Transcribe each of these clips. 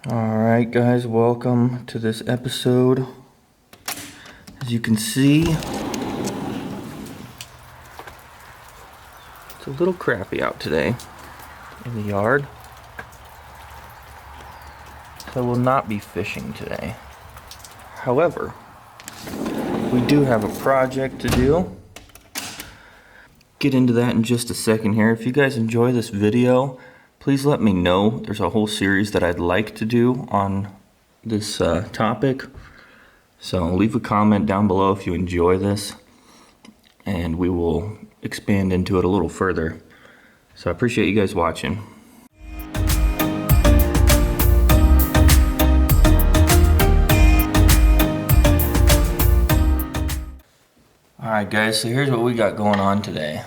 Alright guys, welcome to this episode. As you can see, it's a little crappy out today in the yard. So we'll not be fishing today. However, we do have a project to do. Get into that in just a second here. If you guys enjoy this video, please let me know. There's a whole series that I'd like to do on this topic. So leave a comment down below if you enjoy this, and we will expand into it a little further. So I appreciate you guys watching. Alright guys, so here's what we got going on today.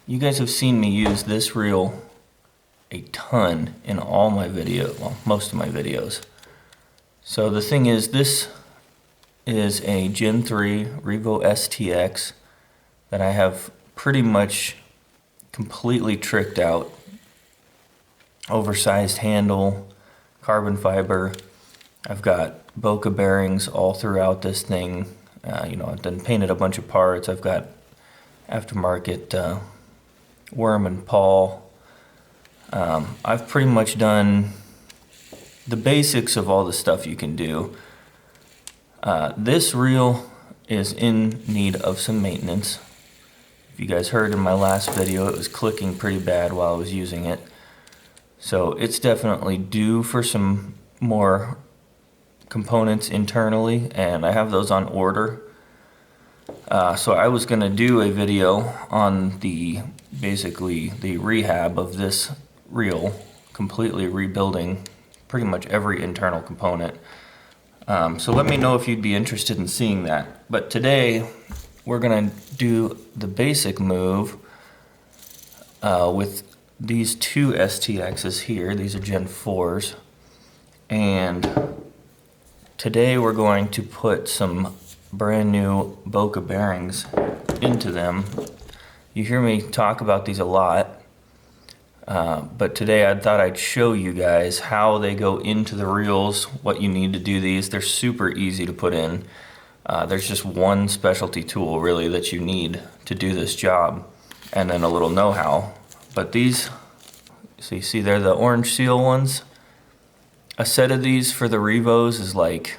You guys have seen me use this reel a ton in all my videos, well, most of my videos. So the thing is, this is a Gen 3 Revo STX that I have pretty much completely tricked out. Oversized handle, carbon fiber. I've got BOCA bearings all throughout this thing. I've done painted a bunch of parts. I've got aftermarket worm and pawl. I've pretty much done the basics of all the stuff you can do. This reel is in need of some maintenance. If you guys heard in my last video, it was clicking pretty bad while I was using it. So it's definitely due for some more components internally, and I have those on order. So I was gonna do a video on basically the rehab of this reel, completely rebuilding pretty much every internal component. So let me know if you'd be interested in seeing that. But today we're gonna do the basic move with these two STXs here. These are Gen 4s, and today we're going to put some brand new BOCA bearings into them. You hear me talk about these a lot, but today I thought I'd show you guys how they go into the reels, what you need to do these. They're super easy to put in. There's just one specialty tool really that you need to do this job, and then a little know-how. But these, so you see they're the orange seal ones. A set of these for the Revos is like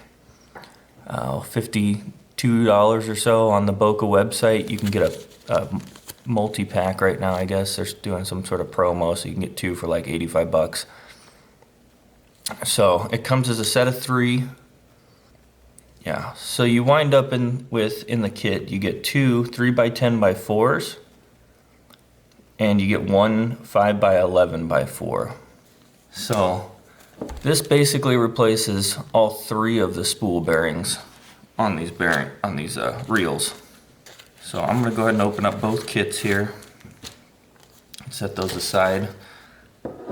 $52 or so on the BOCA website. You can get a multi-pack right now, I guess. They're doing some sort of promo, so you can get two for like 85 bucks. So it comes as a set of 3. Yeah, so you wind up in the kit, you get 2 3x10x4s, and you get 1 5x11x4. So this basically replaces all 3 of the spool bearings on these reels. So I'm gonna go ahead and open up both kits here, set those aside.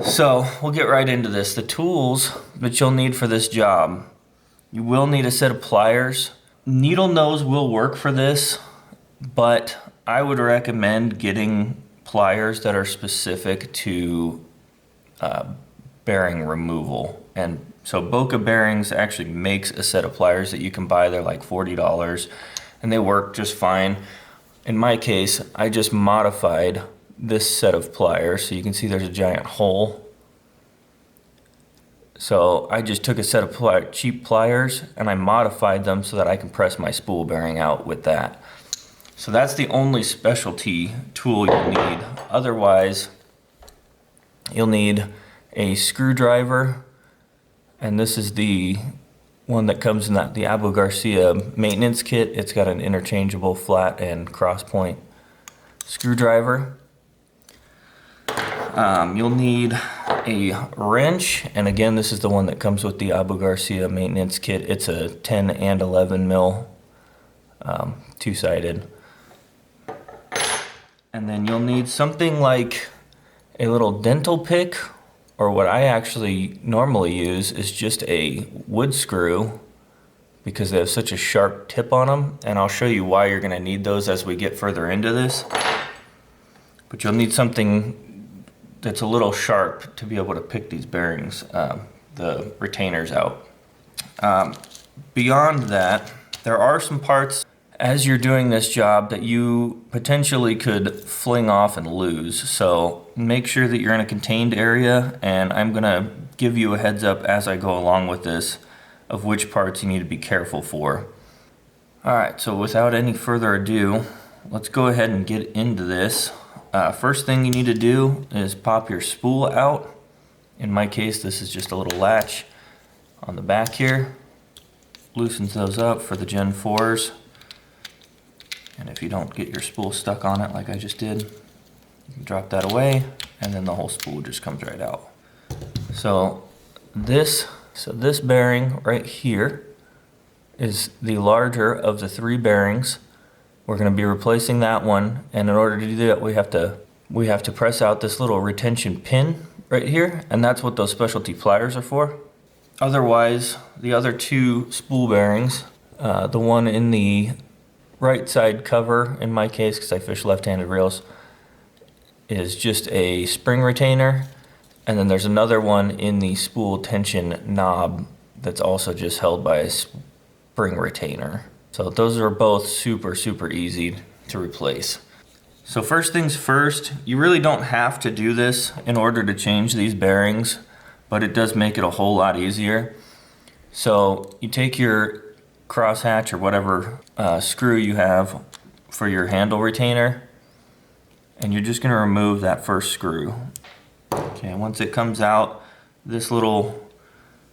So we'll get right into this. The tools that you'll need for this job: you will need a set of pliers. Needle nose will work for this, but I would recommend getting pliers that are specific to bearing removal. And so BOCA Bearings actually makes a set of pliers that you can buy. They're like $40 and they work just fine. In my case, I just modified this set of pliers. So you can see there's a giant hole. So I just took a set of cheap pliers and I modified them so that I can press my spool bearing out with that. So that's the only specialty tool you'll need. Otherwise, you'll need a screwdriver, and this is the one that comes in the Abu Garcia maintenance kit. It's got an interchangeable flat and cross point screwdriver. You'll need a wrench, and again, this is the one that comes with the Abu Garcia maintenance kit. It's a 10 and 11 mil, two-sided. And then you'll need something like a little dental pick, or what I actually normally use is just a wood screw, because they have such a sharp tip on them, and I'll show you why you're going to need those as we get further into this. But you'll need something that's a little sharp to be able to pick these bearings, the retainers out. Beyond that, there are some parts as you're doing this job that you potentially could fling off and lose. So make sure that you're in a contained area, and I'm gonna give you a heads up as I go along with this of which parts you need to be careful for. All right, so without any further ado, let's go ahead and get into this. First thing you need to do is pop your spool out. In my case, this is just a little latch on the back here. Loosens those up for the Gen 4s. And if you don't get your spool stuck on it like I just did, you can drop that away, and then the whole spool just comes right out. So this bearing right here is the larger of the 3 bearings. We're going to be replacing that one, and in order to do that, we have to press out this little retention pin right here, and that's what those specialty pliers are for. Otherwise, the other 2 spool bearings, the one in the right side cover, in my case, because I fish left-handed reels, is just a spring retainer, and then there's another one in the spool tension knob that's also just held by a spring retainer. So those are both super easy to replace. So first things first, you really don't have to do this in order to change these bearings, but it does make it a whole lot easier. So you take your crosshatch or whatever screw you have for your handle retainer, and you're just going to remove that first screw. Okay, once it comes out, this little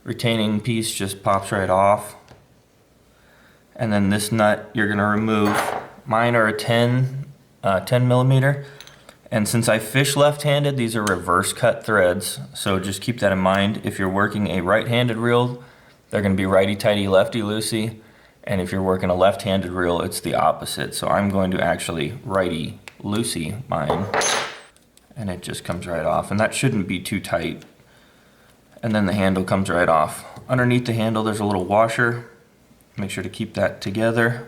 retaining piece just pops right off. And then this nut you're going to remove. Mine are a 10 millimeter. And since I fish left-handed, these are reverse cut threads. So just keep that in mind. If you're working a right-handed reel, they're going to be righty-tighty, lefty-loosey. And if you're working a left-handed reel, it's the opposite. So I'm going to actually righty-loosey mine. And it just comes right off. And that shouldn't be too tight. And then the handle comes right off. Underneath the handle, there's a little washer. Make sure to keep that together.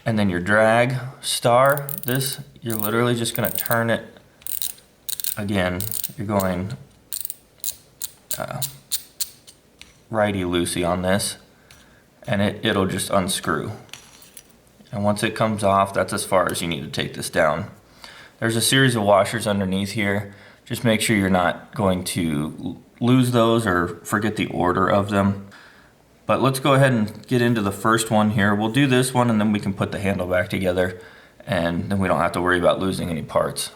And then your drag star, this, you're literally just gonna turn it again. You're going righty-loosey on this, and it'll just unscrew. And once it comes off, that's as far as you need to take this down. There's a series of washers underneath here. Just make sure you're not going to lose those or forget the order of them. But let's go ahead and get into the first one here. We'll do this one, and then we can put the handle back together, and then we don't have to worry about losing any parts.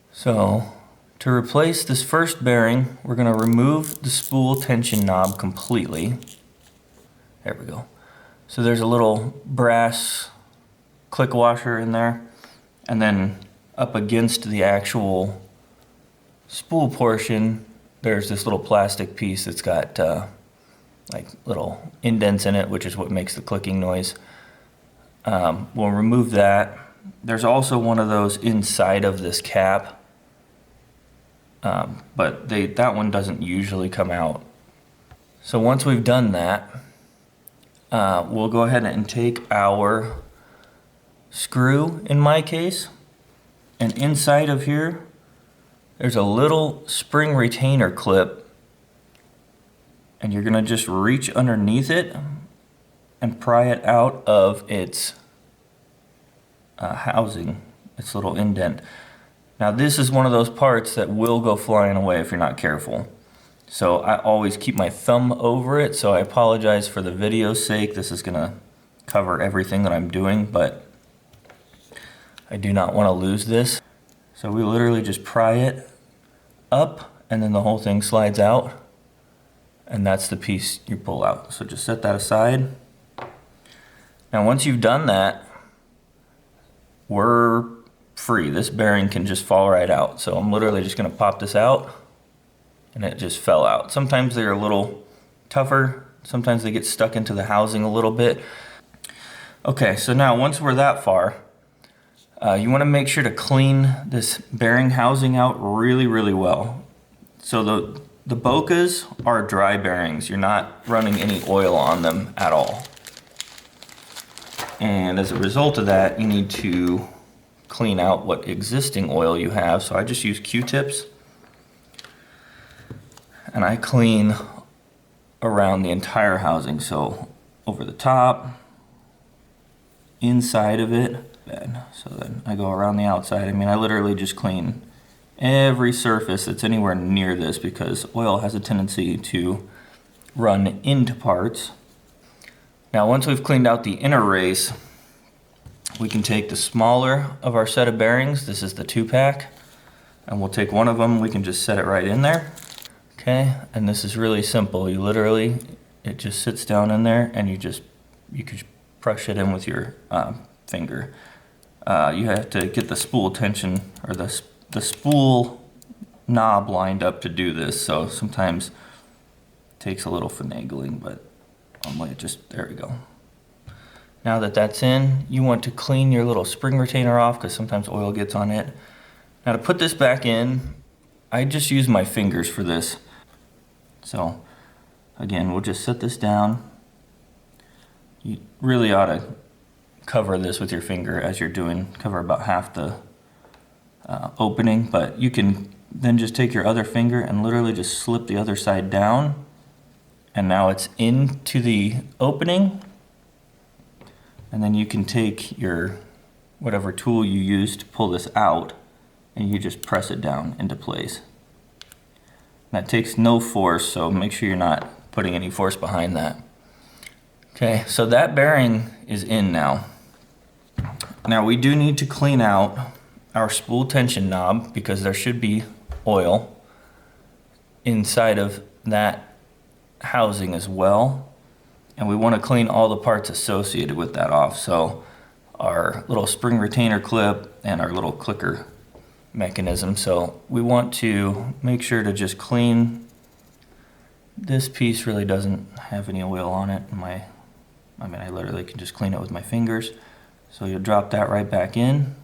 So to replace this first bearing, we're going to remove the spool tension knob completely. There we go. So there's a little brass click washer in there, and then up against the actual spool portion, there's this little plastic piece that's got like little indents in it, which is what makes the clicking noise. We'll remove that. There's also one of those inside of this cap, but that one doesn't usually come out. So once we've done that, we'll go ahead and take our screw, in my case, and inside of here, there's a little spring retainer clip, and you're gonna just reach underneath it and pry it out of its housing, its little indent. Now this is one of those parts that will go flying away if you're not careful. So I always keep my thumb over it, so I apologize for the video's sake. This is gonna cover everything that I'm doing, but I do not wanna lose this. So we literally just pry it up, and then the whole thing slides out. And that's the piece you pull out. So just set that aside. Now once you've done that, we're free. This bearing can just fall right out. So I'm literally just gonna pop this out, and it just fell out. Sometimes they're a little tougher. Sometimes they get stuck into the housing a little bit. Okay, so now once we're that far, you wanna make sure to clean this bearing housing out really well. So the BOCAs are dry bearings. You're not running any oil on them at all. And as a result of that, you need to clean out what existing oil you have. So I just use Q-tips, and I clean around the entire housing. So over the top, inside of it, so then I go around the outside. I mean, I literally just clean every surface that's anywhere near this because oil has a tendency to run into parts. Now, once we've cleaned out the inner race, we can take the smaller of our set of bearings. This is the 2-pack, and we'll take one of them. We can just set it right in there. Okay, and this is really simple. You literally, it just sits down in there, and you could brush it in with your finger. You have to get the spool tension or the spool knob lined up to do this. So sometimes it takes a little finagling, but there we go. Now that that's in, you want to clean your little spring retainer off because sometimes oil gets on it. Now to put this back in, I just use my fingers for this. So again, we'll just set this down. You really ought to cover this with your finger as you're doing, cover about half the opening, but you can then just take your other finger and literally just slip the other side down, and now it's into the opening. And then you can take your whatever tool you use to pull this out, and you just press it down into place. That takes no force, so make sure you're not putting any force behind that. Okay, so that bearing is in now. Now we do need to clean out our spool tension knob because there should be oil inside of that housing as well. And we want to clean all the parts associated with that off. So our little spring retainer clip and our little clicker mechanism. So we want to make sure to just clean. This piece really doesn't have any oil on it. I literally can just clean it with my fingers. So you'll drop that right back in.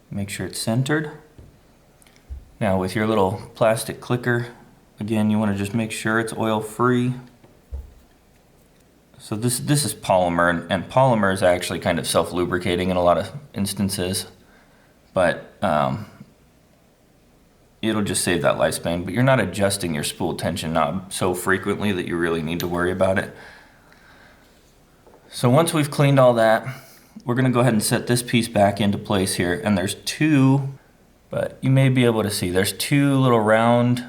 Make sure it's centered. Now with your little plastic clicker, again, you want to just make sure it's oil free. So this is polymer, and polymer is actually kind of self-lubricating in a lot of instances, but it'll just save that lifespan. But you're not adjusting your spool tension knob so frequently that you really need to worry about it. So once we've cleaned all that, we're going to go ahead and set this piece back into place here. And there's two, but you may be able to see, there's two little round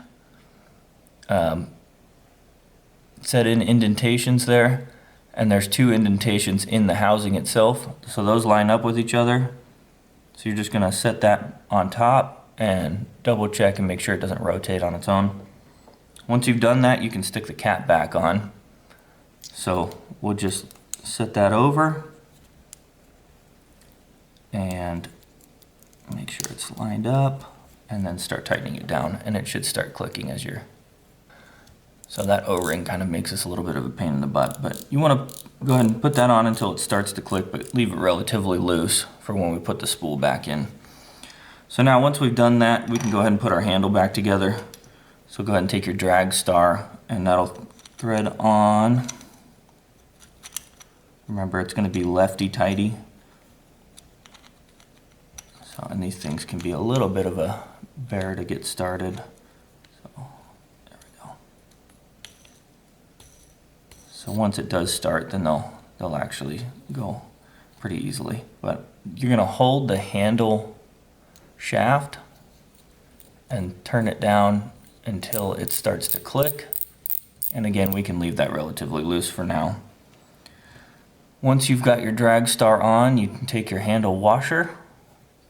set in indentations there. And there's two indentations in the housing itself. So those line up with each other. So you're just gonna set that on top and double check and make sure it doesn't rotate on its own. Once you've done that, you can stick the cap back on. So we'll just set that over and make sure it's lined up and then start tightening it down, and it should start clicking as you're. So that O-ring kind of makes this a little bit of a pain in the butt, but you want to go ahead and put that on until it starts to click, but leave it relatively loose for when we put the spool back in. So now once we've done that, we can go ahead and put our handle back together. So go ahead and take your drag star, and that'll thread on. Remember, it's going to be lefty-tighty. So, and these things can be a little bit of a bear to get started. So once it does start, then they'll actually go pretty easily. But you're gonna hold the handle shaft and turn it down until it starts to click. And again, we can leave that relatively loose for now. Once you've got your drag star on, you can take your handle washer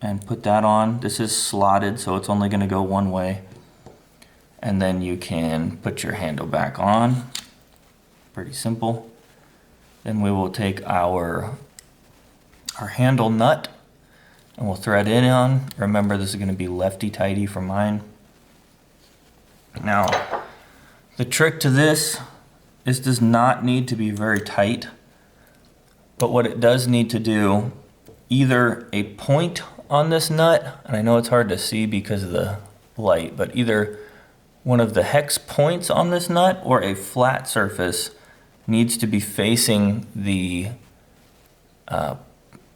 and put that on. This is slotted, so it's only gonna go one way. And then you can put your handle back on. Pretty simple. Then we will take our handle nut and we'll thread it on. Remember, this is going to be lefty-tighty for mine. Now, the trick to this does not need to be very tight, but what it does need to do, either a point on this nut, and I know it's hard to see because of the light, but either one of the hex points on this nut or a flat surface needs to be facing the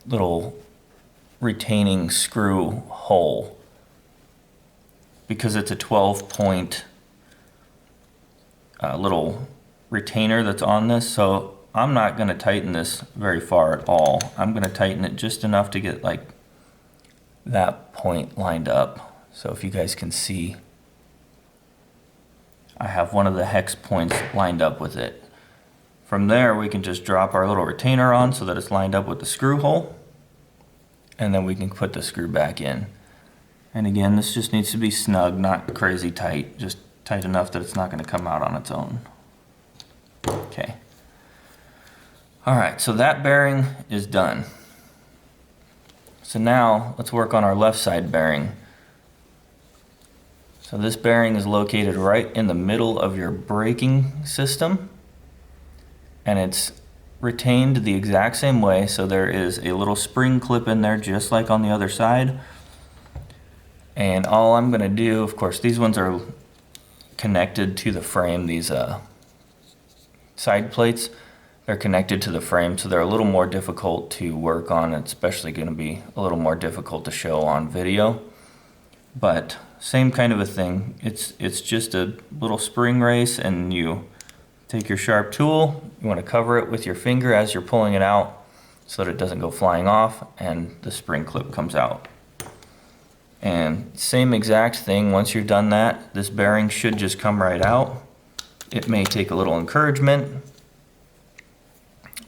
little retaining screw hole, because it's a 12-point little retainer that's on this, so I'm not going to tighten this very far at all. I'm going to tighten it just enough to get like that point lined up. So if you guys can see, I have one of the hex points lined up with it. From there, we can just drop our little retainer on so that it's lined up with the screw hole, and then we can put the screw back in. And again, this just needs to be snug, not crazy tight, just tight enough that it's not going to come out on its own. Okay. All right, so that bearing is done. So now let's work on our left side bearing. So this bearing is located right in the middle of your braking system, and it's retained the exact same way. So there is a little spring clip in there just like on the other side. And all I'm going to do, of course, these ones are connected to the frame, these side plates. They're connected to the frame, so they're a little more difficult to work on. It's especially going to be a little more difficult to show on video. But same kind of a thing. It's just a little spring race, and you take your sharp tool, you want to cover it with your finger as you're pulling it out so that it doesn't go flying off, and the spring clip comes out. And same exact thing, once you've done that, this bearing should just come right out. It may take a little encouragement,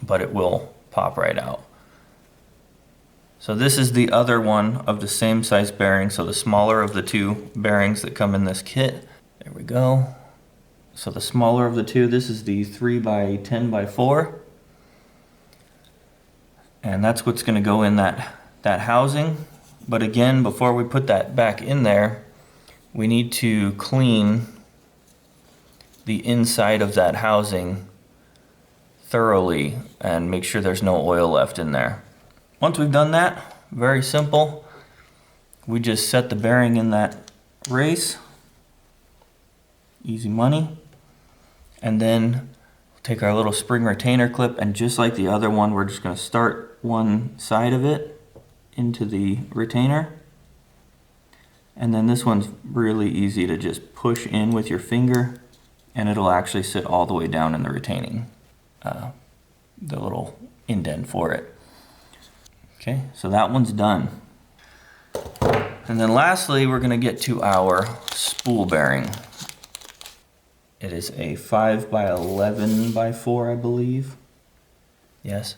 but it will pop right out. So this is the other one of the same size bearing, so the smaller of the two bearings that come in this kit. There we go. So the smaller of the two, this is the 3x10x4. And that's what's going to go in that housing. But again, before we put that back in there, we need to clean the inside of that housing thoroughly and make sure there's no oil left in there. Once we've done that, very simple. We just set the bearing in that race. Easy money. And then take our little spring retainer clip, and just like the other one, we're just going to start one side of it into the retainer. And then this one's really easy to just push in with your finger, and it'll actually sit all the way down in the retaining, the little indent for it. Okay, so that one's done. And then lastly, we're going to get to our spool bearing. It is a 5x11x4, I believe. Yes.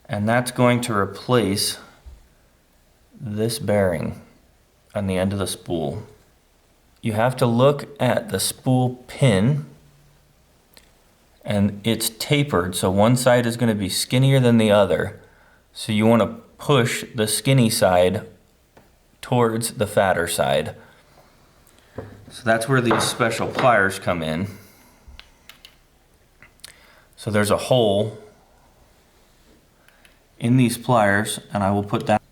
And that's going to replace this bearing on the end of the spool. You have to look at the spool pin, and it's tapered, so one side is going to be skinnier than the other. So you want to push the skinny side towards the fatter side. So that's where these special pliers come in. So there's a hole in these pliers, and I will put that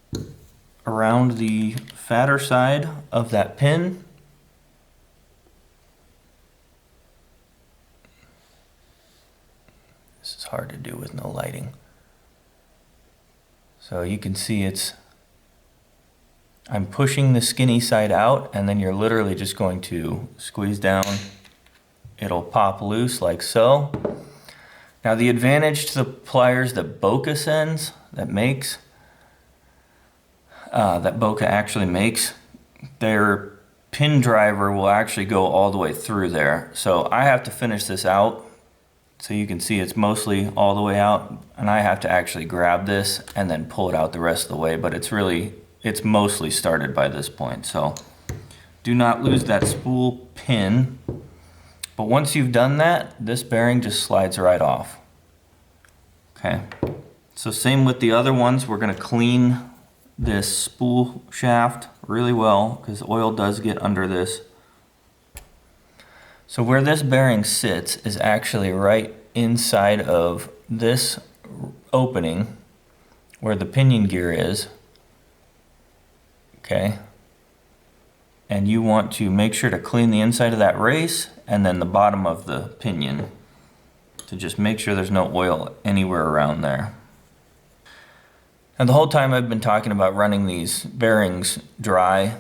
around the fatter side of that pin. This is hard to do with no lighting. So you can see I'm pushing the skinny side out, and then you're literally just going to squeeze down. It'll pop loose like so. Now the advantage to the pliers that BOCA sends, that BOCA actually makes, their pin driver will actually go all the way through there. So I have to finish this out. So you can see it's mostly all the way out, and I have to actually grab this and then pull it out the rest of the way, but it's mostly started by this point. So do not lose that spool pin. But once you've done that, this bearing just slides right off. Okay, so same with the other ones. We're going to clean this spool shaft really well because oil does get under this. So where this bearing sits is actually right inside of this opening where the pinion gear is. Okay, and you want to make sure to clean the inside of that race and then the bottom of the pinion to just make sure there's no oil anywhere around there. And the whole time I've been talking about running these bearings dry,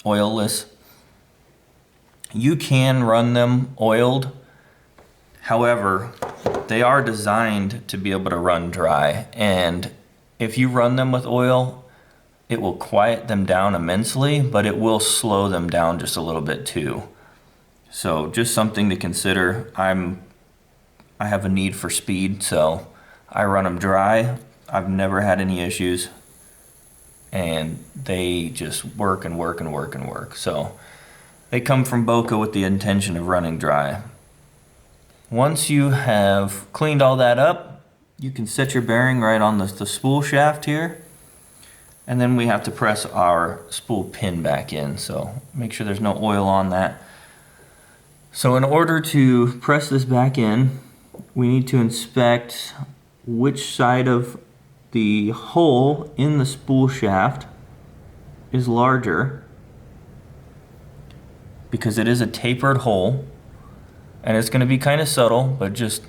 oilless, You can run them oiled. However, they are designed to be able to run dry. And if you run them with oil, it will quiet them down immensely, but it will slow them down just a little bit too. So just something to consider. I have a need for speed, so I run them dry. I've never had any issues, and they just work and work and work and work. So they come from BOCA with the intention of running dry. Once you have cleaned all that up, you can set your bearing right on the spool shaft here. And then we have to press our spool pin back in. So make sure there's no oil on that. So in order to press this back in, we need to inspect which side of the hole in the spool shaft is larger, because it is a tapered hole, and it's going to be kind of subtle, but just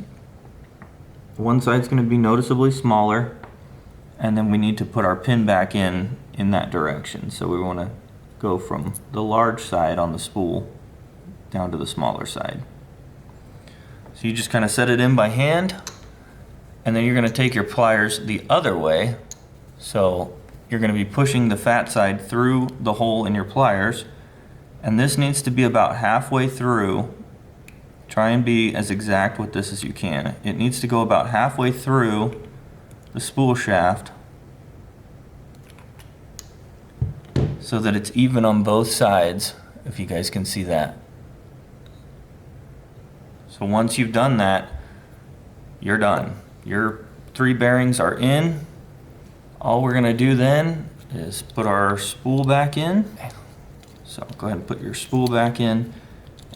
one side's going to be noticeably smaller, and then we need to put our pin back in that direction. So we want to go from the large side on the spool down to the smaller side. So you just kind of set it in by hand, and then you're going to take your pliers the other way. So you're going to be pushing the fat side through the hole in your pliers, and this needs to be about halfway through. Try and be as exact with this as you can. It needs to go about halfway through the spool shaft so that it's even on both sides, if you guys can see that. So once you've done that, you're done. Your 3 bearings are in. All we're gonna do then is put our spool back in. So go ahead and put your spool back in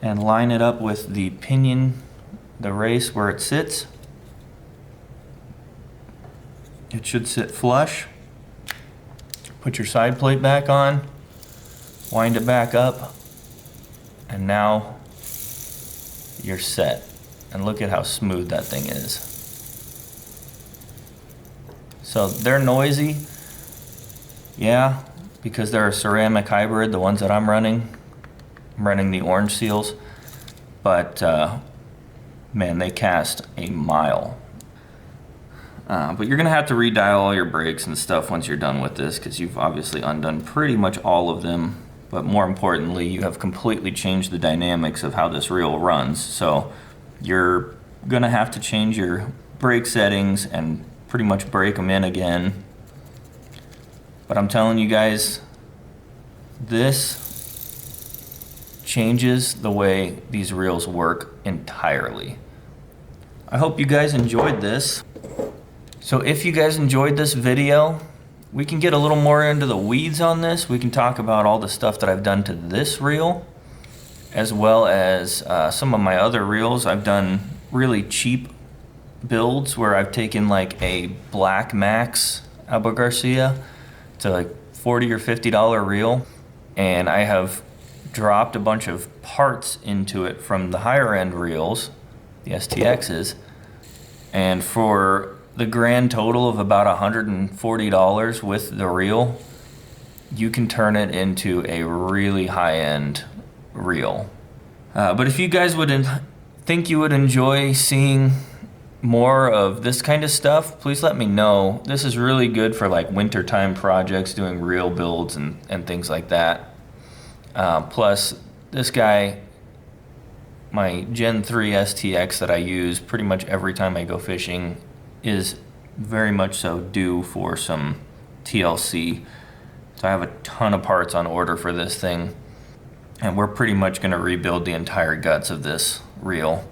and line it up with the pinion, the race where it sits. It should sit flush. Put your side plate back on, wind it back up, and now you're set. And look at how smooth that thing is. So they're noisy, yeah, because they're a ceramic hybrid, the ones that I'm running. I'm running the orange seals, but man, they cast a mile. But you're gonna have to redial all your brakes and stuff once you're done with this, because you've obviously undone pretty much all of them. But more importantly, you have completely changed the dynamics of how this reel runs. So you're gonna have to change your brake settings and pretty much break them in again. But I'm telling you guys, this changes the way these reels work entirely. I hope you guys enjoyed this. So if you guys enjoyed this video, we can get a little more into the weeds on this. We can talk about all the stuff that I've done to this reel, as well as some of my other reels. I've done really cheap builds where I've taken like a Black Max Alba Garcia to like $40 or $50 reel, and I have dropped a bunch of parts into it from the higher end reels, the STXs, and for the grand total of about $140 with the reel, you can turn it into a really high-end reel. But if you guys would think you would enjoy seeing more of this kind of stuff, please let me know. This is really good for like wintertime projects, doing reel builds and things like that. Plus, this guy, my Gen 3 STX that I use pretty much every time I go fishing, is very much so due for some TLC. So I have a ton of parts on order for this thing, and we're pretty much going to rebuild the entire guts of this reel.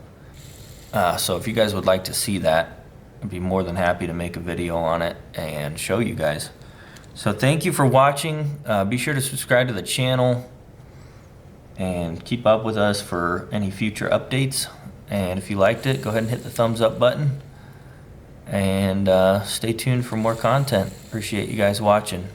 So if you guys would like to see that, I'd be more than happy to make a video on it and show you guys. So thank you for watching. Be sure to subscribe to the channel and keep up with us for any future updates. And if you liked it, go ahead and hit the thumbs up button. And stay tuned for more content. Appreciate you guys watching.